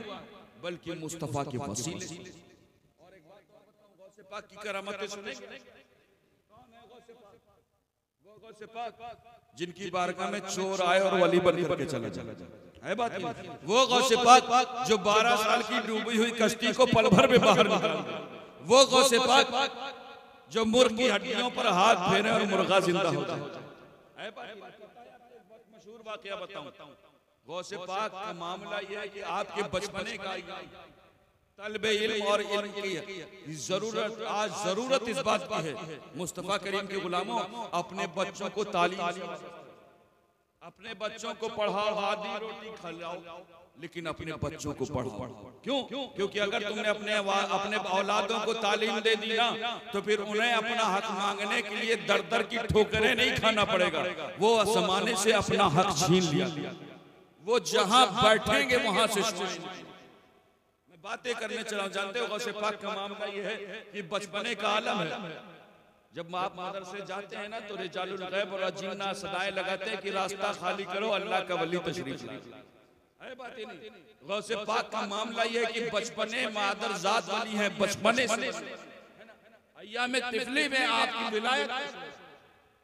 बल्कि मुस्तफा के वसीले से। और एक बात और बताऊं, गौसे पाक की करामतें सुनेंगे। कौन है गौसे पाक? वो गौसे पाक जिनकी बारगाह में चोर आए और वली बन करके चले है बात नहीं। वो गौसे पाक जो 12 साल की डूबी हुई कश्ती को पल भर में बाहर निकाल, वो गौसे पाक जो मुर्ग की हड्डियों पर हाथ फेरे और मुर्गा जिंदा हो जाए। मशहूर वाकया बताऊं, गौसे पाक का मामला यह है कि आपके बचपने का तलबे इल्म और इल्म की जरूरत, आज जरूरत इस बात की है मुस्तफा करीम के गुलामों अपने बच्चों को तालीम, अपने बच्चों को पढ़ाओ, आधी रोटी खिलाओ, लेकिन अपने बच्चों को पढ़ाओ। क्यों? क्योंकि अगर तुमने अपने औलादों को तालीम दे दी ना, तो फिर उन्हें अपना हक मांगने के लिए दर दर की ठोकरें नहीं खाना पड़ेगा। वो जमाने से अपना हक छीन लिया, वो जहां बैठेंगे वहां से। मैं बातें करने चला, जानते हो गौसे पाक का मामला ये है कि बचपने का आलम है। जब आप मदरसे जाते हैं ना तो रिजालुल गैब और जिन्ना सदाएं लगाते हैं कि रास्ता खाली करो, अल्लाह का वली तशरीफ लाए। है बात ही नहीं। गौसे पाक का मामला ये है कि बचपने मादर जात वाली है, बचपने से अय्याम तिफली में आपकी विलायत,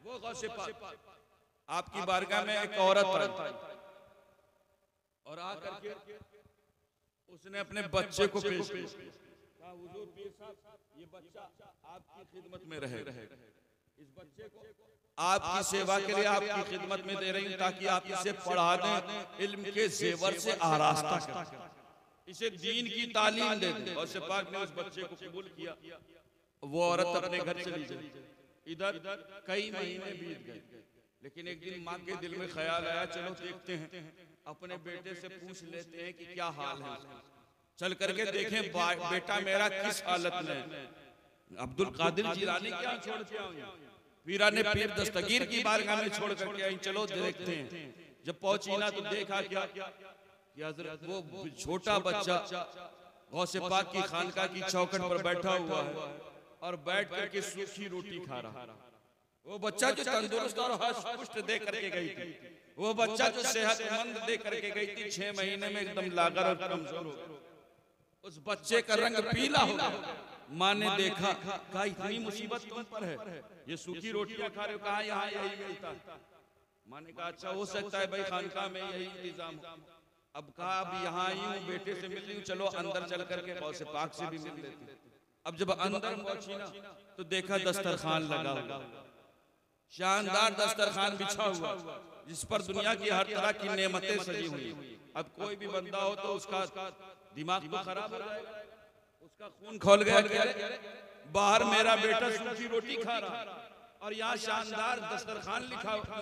वो गौसे पाक आपकी बारगाह में एक औरत आई और आकर के उसने अपने बच्चे को पेश किया। हुजूर पीर साहब ये बच्चा आपकी खिदमत में रहेगा, इस बच्चे को आपकी सेवा के लिए आपकी खिदमत में दे रही हूँ ताकि आप इसे पढ़ा दें, इल्म के जेवर से आरास्ता करें, इसे दीन की तालीम दे दें। और पाक ने उस बच्चे को कबूल किया। वो औरत अपने घर चली गई। इधर कई महीने बीत गए, लेकिन एक दिन माँ के दिल में ख्याल आया, चलो देखते हैं, अपने बेटे से पूछ लेते हैं कि क्या हाल है। चल करके देखें बेटा मेरा किस हालत में है। अब्दुल कादिर जिलानी क्या छोड़ के आऊं, पीराने पीर दस्तगीर की बारगाह में छोड़ करके आई, चलो देखते हैं। जब पहुंची ना तो देखा क्या कि हजरत वो छोटा बच्चा गौसे पाक की खानका की चौखट पर बैठा हुआ है और बैठ करके सूखी रोटी खा रहा। वो बच्चा जो तंदुरुस्त और हष्ट दे करके गई थी, वो बच्चा जो सेहतमंद दे करके गई थी, 6 महीने में एकदम लागर और कमजोर हो गया। उस बच्चे का रंग पीला हो गया। माँ ने देखा, कहा इतनी मुसीबत तुम पर है, ये सूखी रोटियां खा रहे हो, कहा यहाँ यही मिलता। माँ ने कहा अच्छा हो सकता है भाई खानका में यही इंतजाम हो। अब कहा अब यहाँ आई हूँ, बेटे से मिल रही हूँ, चलो अंदर चल करके गौसे पाक से भी मिल लेती। अब जब अंदर पहुंची ना तो देखा दस्तरखान लगा हुआ, शानदार दस्तरखान बिछा हुआ, जिस पर दुनिया की हर तरह की नेमतें सजी हुई। अब कोई भी बंदा हो तो उसका दिमाग तो खराब हो जाएगा, उसका खून खौल गया। बाहर मेरा बेटा सूखी रोटी खा रहा और यहाँ शानदार दस्तरखान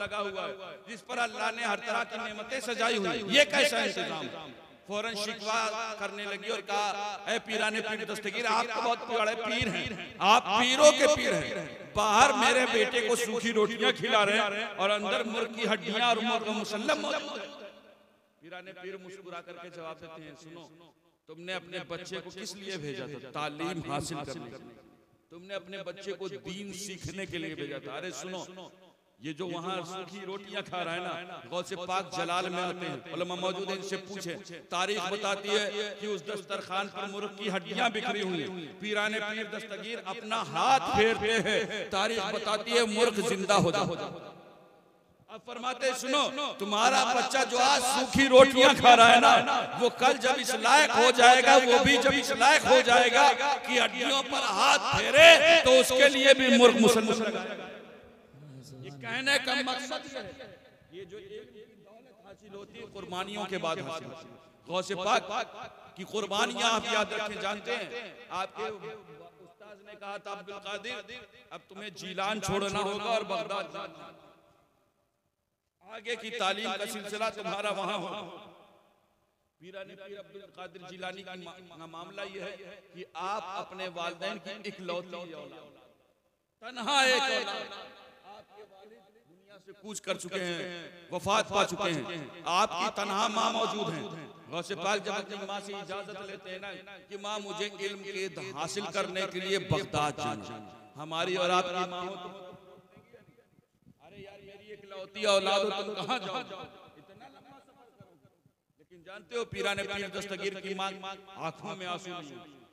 लगा हुआ है, जिस पर अल्लाह ने हर तरह की नेमतें सजाई हुई, ये कैसा इंतजाम। फौरन शिकवा करने लगी और कहा, ऐ पीराने पीर दस्तगीर, आप तो बहुत बड़े पीर हैं, आप पीरों के पीर हैं, बाहर मेरे बेटे को सूखी रोटियां खिला रहे हैं और अंदर मुर्ग की हड्डियां और मुर्ग मुसल्लम मौजूद है। पीराने पीर मुस्कुरा करके जवाब देते हैं, सुनो, तुमने अपने बच्चे को किस लिए भेजा था? तालीम हासिल करने। तुमने अपने बच्चे को दीन सीखने के लिए भेजा था। अरे सुनो, ये जो वहाँ सूखी रोटियां खा रहा है ना, गौसे पाक जलाल में आते हैं, उलमा मौजूद है, इनसे पूछे, तारीख बताती है कि उस दस्तरखान पर मुर्ग की हड्डियां बिखरी हुई। पीराने पीर दस्तगीर अपना हाथ फेरते हैं, तारीख बताती है मुर्ग जिंदा हो जाता। अब फरमाते सुनो, तुम्हारा बच्चा जो आज सूखी रोटियां खा रहा है ना, वो कल जब इस लायक हो जाएगा, वो भी जब इस लायक हो जाएगा कि हड्डियों पर हाथ फेरे, तो उसके लिए भी मुर्ग मुसल्लम लगाएगा। कहने का मकसद ये जो दौलत हासिल होती है कुर्बानियों के बाद हासिल होती है। गौसे पाक की कुर्बानियां आप याद रखें, जानते हैं आपके उस्ताद ने कहा था अब्दुल कादिर, अब तुम्हें जीलान छोड़ना होगा और बगदाद जाना, आगे की तालीम का सिलसिला तुम्हारा वहां होगा। पीराने पीर अब्दुल कादिर जिलानी का मामला यह है कि आप अपने वालिदैन की इकलौती औलाद, तन्हा एक औलाद, दुनिया से कूच कर चुके हैं, वफात पा चुके हैं, आपकी तन्हा माँ मौजूद हैं। गौसे पाक जब अपनी माँ से इजाजत लेते हैं ना कि माँ मुझे इल्म के हासिल करने के लिए बगदाद जाना, हमारी और आपकी माँ हो तो अरे यार मेरी इकलौती औलाद हो, तुम कहाँ जाओ, इतना लंबा सफर करोगे। लेकिन जानते हो पीराने पीर दस्तगीर की माँ आंखों में आंसू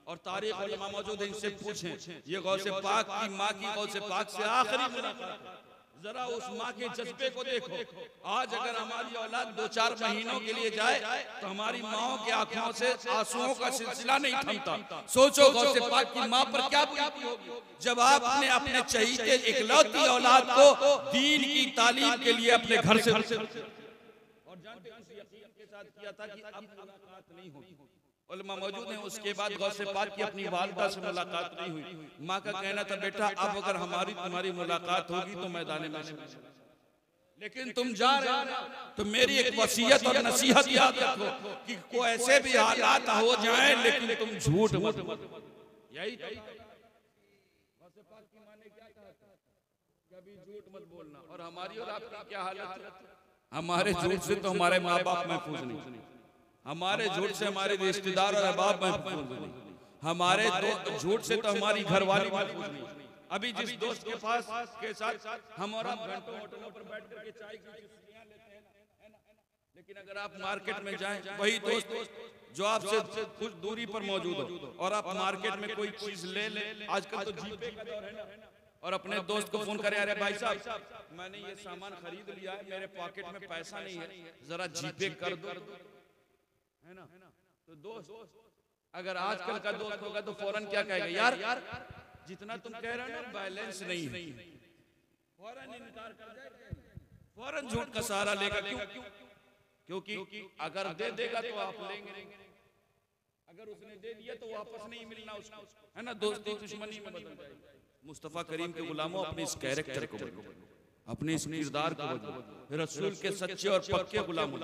और तारीख उलमा मौजूद है, इनसे पूछें, ये गौसे पाक की माँ की गौसे पाक से आखिरी मुलाकात है। जरा उस माँ के जज्बे को देखो। आज अगर हमारी औलाद 2-4 महीनों के लिए जाए तो हमारी माओ की आंखों से आंसुओं का सिलसिला नहीं थमता। सोचो गौसे पाक की माँ पर क्या बीती होगी जब आपने अपने चहीते इकलौती औलाद को दीन की तालीम के लिए अपने घर से, और जानते हैं इस यकीन के साथ किया था कि अब मुलाकात नहीं होगी। उलमा मौजूद हैं, उसके बाद गौसे पाक की अपनी वालिदा से मुलाकात नहीं हुई। माँ का कहना था बेटा अब अगर हमारी तुम्हारी मुलाकात होगी तो मैदान में, लेकिन तुम जा रहे हो तो मेरी एक वसीयत और नसीहत याद रखो कि कोई ऐसे भी हालात हो जाएं लेकिन तुम झूठ मत। यही गौसे पाक की माँ ने क्या कहा था, कभी झूठ मत बोलना। और हमारी और आपकी क्या हालत है, हमारे झूठ से तो हमारे माँ बाप महफूज नहीं, हमारे झूठ से हमारे रिश्तेदार और अहबाब महफूज नहीं, हमारे झूठ से तो हमारी घरवाली महफूज नहीं। अभी जिस दोस्त के पास के साथ हम और आप घंटों होटलों पर बैठ करके चाय की चुस्कियां लेते हैं, लेकिन अगर आप मार्केट में जाएं वही दोस्त जो आपसे कुछ दूरी पर मौजूद हो और आप मार्केट में कोई चीज ले ले, आजकल तो जीपे का दौर है ना, और अपने दोस्त को फोन करे, अरे भाई साहब मैंने ये सामान खरीद लिया है, मेरे पॉकेट में पैसा नहीं है, जरा जीपे कर दो, है ना। तो दोस्त अगर आजकल का दोस्त होगा तो फौरन क्या कहेगा, यार जितना तुम कह रहे हो ना बैलेंस नहीं है, फौरन इनकार कर जाएगा, फौरन झूठ का सहारा लेगा। क्यों? क्योंकि अगर दे देगा तो आप लेंगे नहीं, अगर उसने दे दिया तो वापस नहीं मिलना उसको, है ना, दोस्ती दुश्मनी में बदल जाएगी। मुस्तफा करीम के गुलामों अपने इस कैरेक्टर को बदलो, अपने इस किरदार को बदलो, रसूल के सच्चे और पक्के गुलाम हो।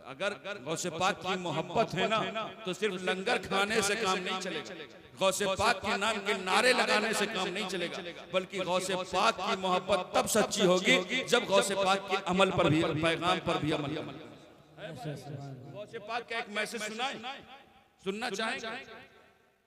अगर गौसे पाक की मोहब्बत है ना तो सिर्फ लंगर खाने से काम नहीं चलेगा, गौसे पाक के नाम के नारे लगाने से काम नहीं चलेगा, बल्कि गौसे पाक की मोहब्बत तब सच्ची होगी जब गौसे पाक के अमल पर भी, पैगाम पर भी अमल करें। गौसे पाक का एक मैसेज सुनना चाहेंगे?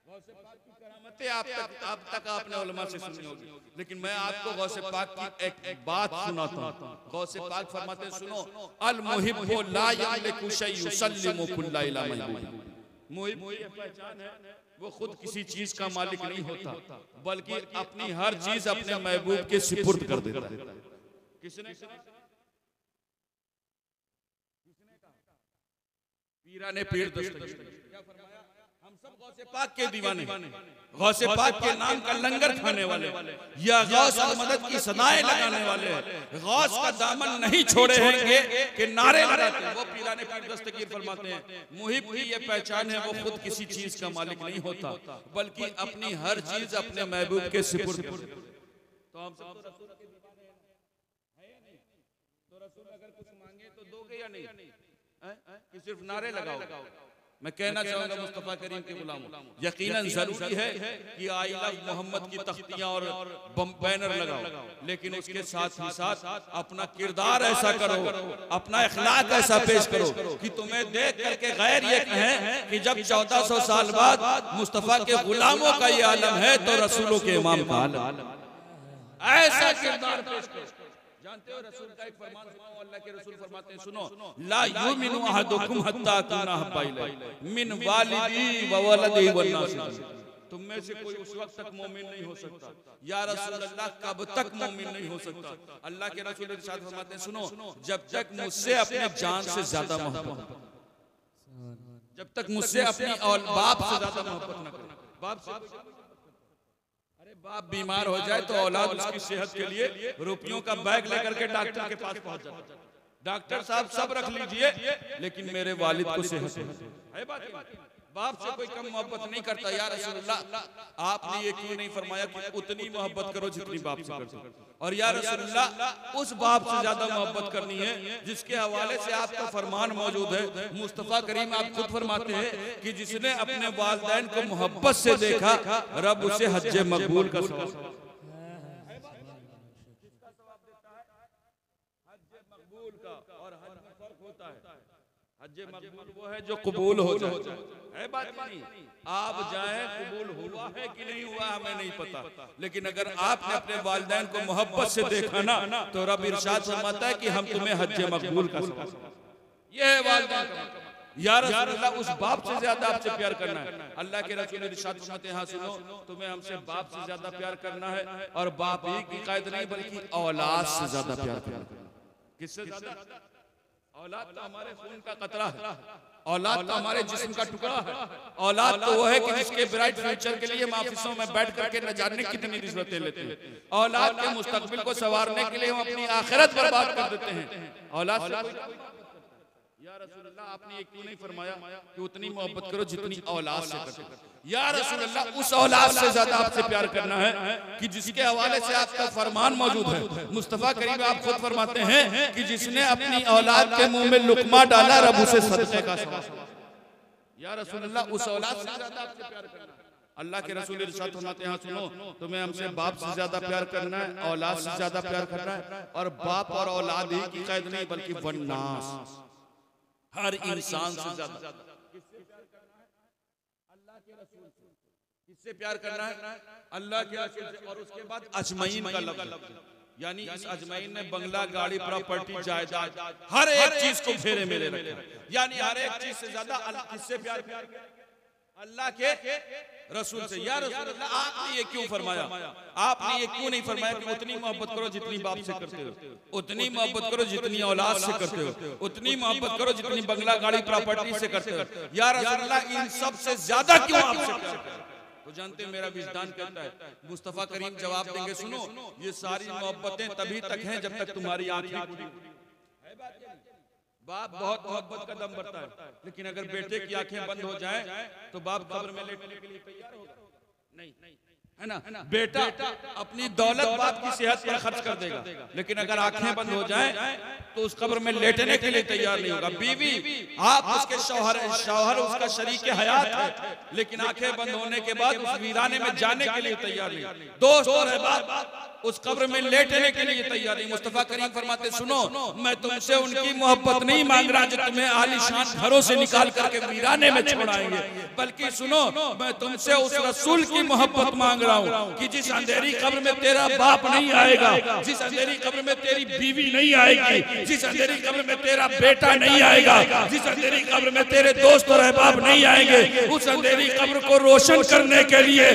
गौसे पाक की करामतें आप तक आपने उलमा से सुनी होगी, लेकिन मैं आपको गौसे पाक की एक बात सुनाता हूँ। गौसे पाक फरमाते हैं, सुनो, अल मुहिब्बु ला यमलिकु शै'अन युसल्लिमु कुल्ला इला महबूब। मुहिब की पहचान है, वो खुद किसी चीज का मालिक नहीं होता, बल्कि अपनी हर चीज अपने महबूब के सुपुर्द कर देता है। किसने कहा? पीरा ने पीर दस्तगीर क्या फरमाया? हम सब गौसे पाक के दीवाने, गौसे पाक के नाम का लंगर खाने वाले, या गौस मदद की सदाएं लगाने वाले, गौस का दामन नहीं छोड़े होंगे कि नारे लगाते हैं। वो पीरा ने पीर दस्तगीर फरमाते हैं, मुहिब की ये पहचान है, वो खुद किसी चीज का मालिक नहीं होता, बल्कि अपनी हर चीज अपने महबूब के सुपुर्द कर देता है। तो हम सब तो रसूल के दीवाने हैं या नहीं? तो रसूल अगर कुछ मांगे तो दोगे या नहीं? कि सिर्फ नारे लगाओ? मैं कहना चाहूंगा मुस्तफा करीम के गुलामों, यकीनन जरूरी है कि आई लव मोहम्मद की तख्तियां और बैनर लगाओ, लेकिन उसके साथ ही साथ अपना किरदार ऐसा करो, अपना इखलाक ऐसा पेश करो कि तुम्हें देख करके गैर ये कहें कि जब 1400 साल बाद मुस्तफा के गुलामों का ये आलम है तो रसूलों के इमाम का आलम। ऐसा किरदार पेश करो। जानते हो रसूल का एक फरमान सुनो, अल्लाह के रसूल फरमाते हैं, सुनो, ला युमिनु अहदुकुम हत्ता अकुना अहब्बा इलैहि मिन वालिदी व वलदिही वन नास। तुम में से कोई उस वक्त तक मोमिन नहीं हो सकता, या रसूल अल्लाह कब तक मोमिन नहीं हो सकता? अल्लाह के रसूल इरशाद फरमाते हैं, सुनो, जब तक मुझसे अपनी जान से ज्यादा मोहब्बत, जब तक मुझसे अपनी और बाप से ज्यादा मोहब्बत न करो। बाप से, अरे बाप बीमार हो जाए तो औलाद उसकी सेहत के लिए रुपयों का बैग लेकर के डॉक्टर के पास पहुंच जाता है, डॉक्टर साहब सब रख लीजिए लेकिन मेरे वालिद को सेहत है। बाप से कोई कम मोहब्बत नहीं करता। या रसूलुल्लाह, आपने ये क्यों नहीं फरमाया कि उतनी मोहब्बत करो जितनी बाप से करते हो? और या रसूलुल्लाह, उस बाप से ज्यादा मोहब्बत करनी है जिसके हवाले से आपका फरमान मौजूद है। मुस्तफा करीम आप खुद फरमाते हैं कि जिसने अपने वालिदैन को मोहब्बत से देखा, रब उसे हज्जे मकबूल का सवाब, हज्जे मकबूल का। और हज में फर्क होता है, हज्जे मकबूल वो है जो कबूल हो जाए, है बात नहीं। आप जाएं, कबूल हुआ है कि नहीं हुआ हमें नहीं पता, लेकिन अगर आपने अपने वालिदैन को मोहब्बत से देखा ना तो रब इरशाद फरमाता है कि हम तुम्हें हज्जे मकबूल का सवाब। ये है वालिदैन का। या रसूलुल्लाह, उस बाप से ज्यादा आपसे प्यार करना है। अल्लाह के रसूल इरशाद फरमाते हैं, हाँ सुनो, तुम्हें हमसे बाप से ज्यादा प्यार करना है, और बाप ही की कायद नहीं बल्कि औलाद से ज्यादा प्यार करना है। किससे ज्यादा? औलाद तो हमारे खून का कतरा है, औलाद तो हमारे जिस्म का टुकड़ा है, औलाद तो वो है कि जिसके ब्राइट फ्यूचर के लिए हम ऑफिसों में बैठ करके न जाने कितनी रिश्वतें लेते हैं। औलाद के मुस्तकबिल को संवारने के लिए हम अपनी आखिरत बर्बाद कर देते हैं। औलाद से, या रसूलुल्लाह, आपने ये क्यों नहीं फरमाया कि उतनी मोहब्बत करो जितनी औलाद से करते हो? या रसूलुल्लाह, उस औलाद से ज्यादा आपसे प्यार करना है कि जिसके हवाले से आपका फरमान मौजूद है। मुस्तफा करीम आप खुद फरमाते हैं कि जिसने अपनी औलाद के मुंह में लुकमा डाला, रब उसे सदक़े का सवाब। या रसूलुल्लाह, उस औलाद से ज्यादा आपसे प्यार करना है। अल्लाह के रसूल इरशाद फरमाते हैं, सुनो, तुम्हें हमसे बाप से ज्यादा प्यार करना है, औलाद से ज्यादा प्यार करना है, और बाप और औलाद ही की कैद नहीं बल्कि वन्नास, हर इंसान से ज्यादा। किससे प्यार करना है? अल्लाह के रसूल से। और उसके बाद अजमईन का लफ्ज़, यानी इस अजमईन ने बंगला, गाड़ी, प्रॉपर्टी, जायदाद, हर एक चीज को फेरे मेरे रखे, यानी हर एक चीज से ज्यादा किससे प्यार किया? अल्लाह के रसूल से, या रसूल अल्लाह आपने ये क्यों फरमाया, आपने ये क्यों नहीं फरमाया कि उतनी मोहब्बत करो जितनी बाप से करते हो, उतनी मोहब्बत करो जितनी औलाद से करते हो, उतनी मोहब्बत करो जितनी बंगला गाड़ी प्रॉपर्टी से करते हो, या रसूल अल्लाह इन सब से ज्यादा क्यों आपसे करते हो? तो जानते हैं मेरा विजदान कहता है, मुस्तफा करीम जवाब देंगे, सुनो ये सारी मोहब्बतें तभी तक हैं जब तक तुम्हारी आंखें खुली। बाप बहुत मोहब्बत का दम भरता है, लेकिन अगर बेटे की आंखें बंद हो जाएं तो बाप कब्र में लेटने के लिए तैयार होगा? नहीं, है ना? बेटा अपनी दौलत बाप की सेहत पर खर्च कर देगा, लेकिन अगर आंखें बंद हो जाएं तो उस कब्र में लेटने के लिए तैयार नहीं होगा। बीवी आप उसके शौहर उसका शरीक हयात है, लेकिन आंखें बंद होने के बाद उस वीराने में जाने के लिए तैयार नहीं। दोस्त और अहबाब उस कब्र में लेटने के लिए तैयार नहीं। मुस्तफा करीम फरमाते, सुनो मैं तुमसे उनकी मोहब्बत नहीं मांग रहा जो तुम्हें आलीशान घरों से निकाल करके वीराने में छोड़ाएंगे, बल्कि सुनो मैं तुमसे उस रसूल की मोहब्बत मांग रहा हूँ कि जिस अंधेरी कब्र में तेरा बाप नहीं आएगा, जिस अंधेरी कब्र में तेरी बीवी नहीं आएगी, जिस अंधेरी कब्र में तेरा बेटा नहीं आएगा, जिस अंधेरी कब्र में तेरे दोस्त और अहबाब नहीं आएंगे, उस अंधेरी कब्र को रोशन करने के लिए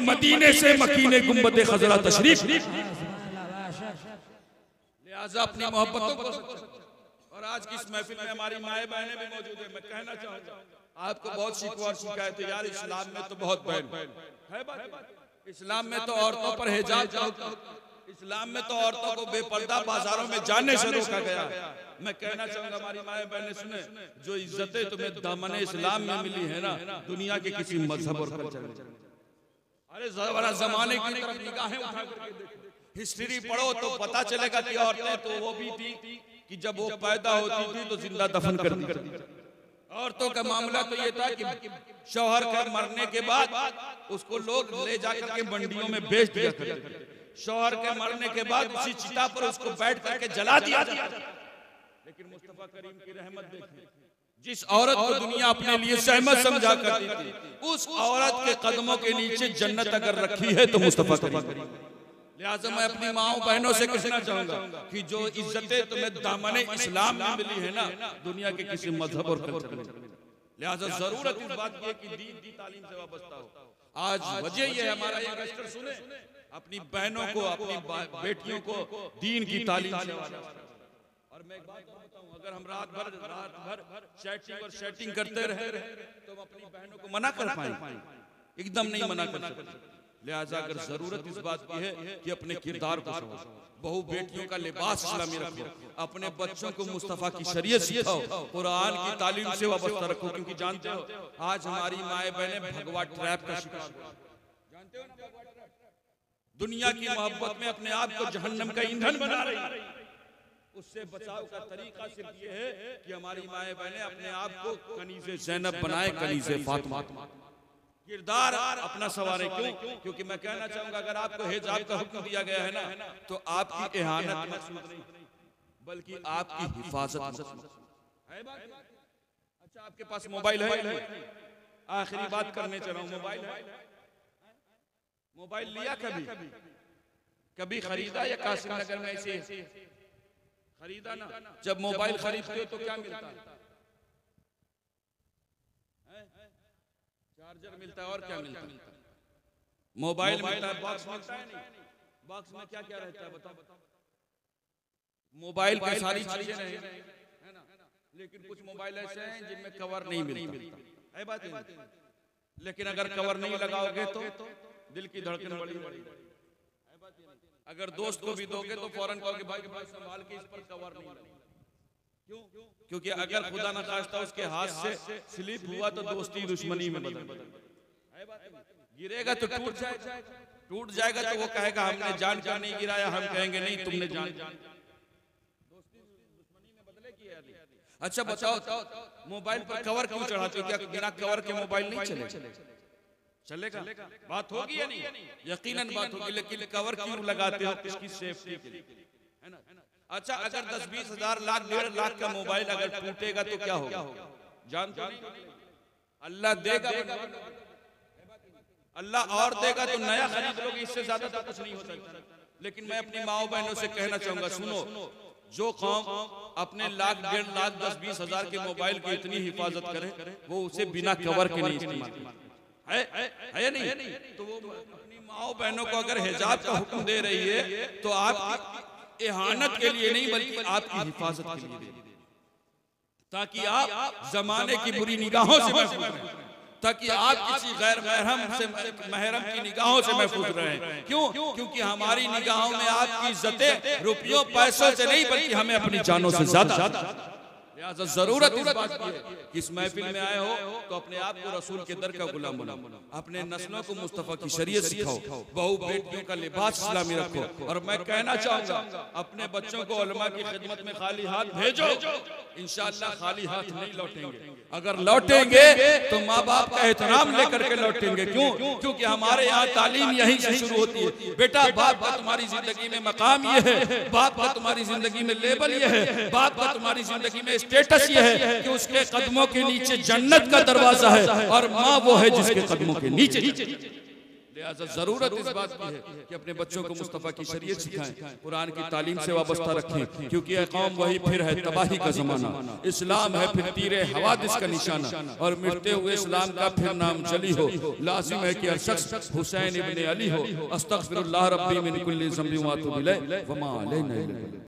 मदीने से मकीने गुंबद खजरा तशरीफ, लिहाजा अपनी मोहब्बतों को। और आज की इस महफिल में हमारी माए बहनें भी मौजूद है। मैं कहना चाहूंगा आपको बहुत शिकवा शिकायत है, यार इस्लाम में तो बहुत बहन है, इस्लाम में तो औरतों पर हिजाब, इस्लाम में तो औरतों को बेपर्दा बाजारों में जाने से रोका गया। मैं कहना चाहूंगा हमारी माए बहनें सुने, जो इज्जतें तुम्हें दामन इस्लाम में मिली है ना, दुनिया के किसी मजहब और कल्चर में। अरे जरा जमाने की तरफ निगाहें उठा करके देखो, हिस्ट्री पढ़ो तो पता चलेगा कि औरतें तो वो भी थी कि जब वो पैदा होती थी तो जिंदा दफन कर दी। औरतों का मामला तो ये था कि शौहर के मरने के बाद उसको लोग ले जाकर के मंडियों में बेच दिया करते थे। शौहर के मरने के बाद उसी चिता पर उसको बैठ करके जला दिया जाता। लेकिन मुस्तफा करीम की रहमत देखिए, जिस औरत को दुनिया अपने लिए सहमत समझा करती थी, उस औरत के कदमों के नीचे जन्नत अगर रखी है तो मुस्तफा करीम। लिहाजा मैं अपनी माओ बहनों से कहना चाहूंगा कि जो इज्जतें तुम्हें दामने इस्लाम में मिली है ना, दुनिया के किसी मजहब और कल्चर में। लिहाजा जरूरत इस बात की है कि दीन की तालीम से वाबस्ता हो। आज वजह ये है, हमारा ये रजिस्टर सुने, अपनी बहनों को अपनी बेटियों को दीन की तालीम से। और मैं एक बात बताऊं, अगर हम रात भर चैटिंग और सेटिंग करते रहे तो हम अपनी बहनों को मना कर पाएंगे? एकदम नहीं मना कर सकते। लिहाजा अगर जरूरत इस बात की है कि अपने किरदार को समझो, बहु बेटियों का लिबास इस्लामी रखो, अपने बच्चों को मुस्तफा की शरीयत सिखाओ, कुरान की तालीम से वाबस्ता रखो। क्योंकि जानते हो आज हमारी माए बहनें भगवा ट्रैप का शिकार, जानते हो ना, दुनिया की मोहब्बत में अपने आप को जहन्नम का ईंधन बना रही है। उससे बचाव का तरीका सिर्फ ये है कि हमारी माए बहनें अपने आप को कनीज़े ज़ैनब बनाए, कनीज़े फातिमा, किरदार अपना सवारे। क्यों? क्योंकि मैं कहना चाहूंगा अगर आपको हिजाब का हुक्म दिया गया है ना, तो आपकी इहानत मकसूद नहीं बल्कि आपकी हिफाजत मकसूद है। अच्छा आपके पास मोबाइल है? आखिरी बात करने चला हूं, मोबाइल है? मोबाइल लिया कभी खरीदा या कासिम नगर में ऐसे खरीदा ना? जब मोबाइल खरीदते हो तो क्या मिलता है? चार्जर मिलता है और क्या मिलता है? मोबाइल मिलता है, बॉक्स मिलता है नहीं? बॉक्स में क्या क्या रहता है बताओ? मोबाइल की सारी चीजें है ना, लेकिन कुछ मोबाइल ऐसे हैं जिनमें कवर नहीं मिलता है, बात है। लेकिन अगर कवर नहीं लगाओगे तो दिल की धड़कन बड़ी बड़ी। अगर दोस्त को भी दोगे तो फौरन कहोगे भाई संभाल के इस पर कवर नहीं लगा। क्यों? क्योंकि अगर खुदा न खास्ता उसके हाथ से स्लिप हुआ तो दोस्ती दुश्मनी में बदल गिरेगा तो टूट जाएगा तो वो कहेगा हमने जान का नहीं गिराया, हम कहेंगे नहीं तुमने जान। दोस्ती दुश्मनी में बदलेगी। अच्छा बताओ मोबाइल पर कवर क्यों चढ़ाते हो? क्या बिना कवर के मोबाइल नहीं चलेगा? बात होगी या नहीं? यकीनन बात होगी, लेकिन कवर क्यों लगाते हो? किसकी सेफ्टी के लिए, है ना? अच्छा अगर 10-20 हजार लाख 1.5 लाख का मोबाइल अगर टूटेगा तो क्या होगा? जानते हो अल्लाह देगा, अल्लाह और देगा तो नया खरीद लोगे, इससे ज्यादा तो कुछ नहीं हो सकता। लेकिन मैं अपनी माओ बहनों से कहना चाहूंगा, सुनो जो कौम अपने लाख 1.5 लाख 10-20 हजार के मोबाइल की इतनी हिफाजत करे, वो उसे बिना कवर के नहीं इस्तेमाल है या नहीं? तो वो अपनी माओ बहनों को अगर हिजाब का हुक्म दे रही है तो आप इहानत के लिए नहीं बल्कि आपकी हिफाजत के लिए, ताकि आप जमाने की बुरी निगाहों से महफूज रहें, ताकि आप किसी गैर महरम की निगाहों से महफूज रहें। क्यों? क्योंकि हमारी निगाहों में आपकी इज्जतें रुपयों पैसों से नहीं बल्कि हमें अपनी जानों से ज्यादा। लिहाजा जरूरत इस बात की है कि इस महफिल में आए हो तो अपने आप को रसूल के दर का गुलाम बनाओ, अपने नस्लों को मुस्तफा की शरीयत सिखाओ, बहू बेटियों का लिबास इस्लामी रखो। और मैं कहना चाहूंगा अपने बच्चों को उलमा की खिदमत में खाली हाथ भेजो, इंशाअल्लाह खाली हाथ नहीं लौटेंगे। अगर लौटेंगे तो माँ बाप का एहतराम लेकर के लौटेंगे। क्यों? क्योंकि हमारे यहाँ तालीम यहीं से शुरू होती है। बेटा बाप का तुम्हारी जिंदगी में मकाम ये है, बाप का तुम्हारी जिंदगी में लेबल ये है, बाप का तुम्हारी जिंदगी में स्टेटस ये है कि उसके कदमों के नीचे जन्नत का दरवाजा है और माँ वो है जिसके कदमों के नीचे। लिहाजा जरूरत इस बात की है कि अपने बच्चों को मुस्तफा की शरीयत सिखाएं, कुरान की तालीम से वाबस्ता रखें, क्योंकि यह कौम वही फिर है तबाही का जमाना। इस्लाम है फिर तीरे हवादिस का निशाना, और मिटते हुए इस्लाम का फिर नाम जली हो। लाजिम है कि हर शख्स हुसैन इब्ने अली हो। अस्तगफिरुल्लाह रब्बी मिन कुल्ली ज़ंबि व अतूबु इलैह व मा अलैना।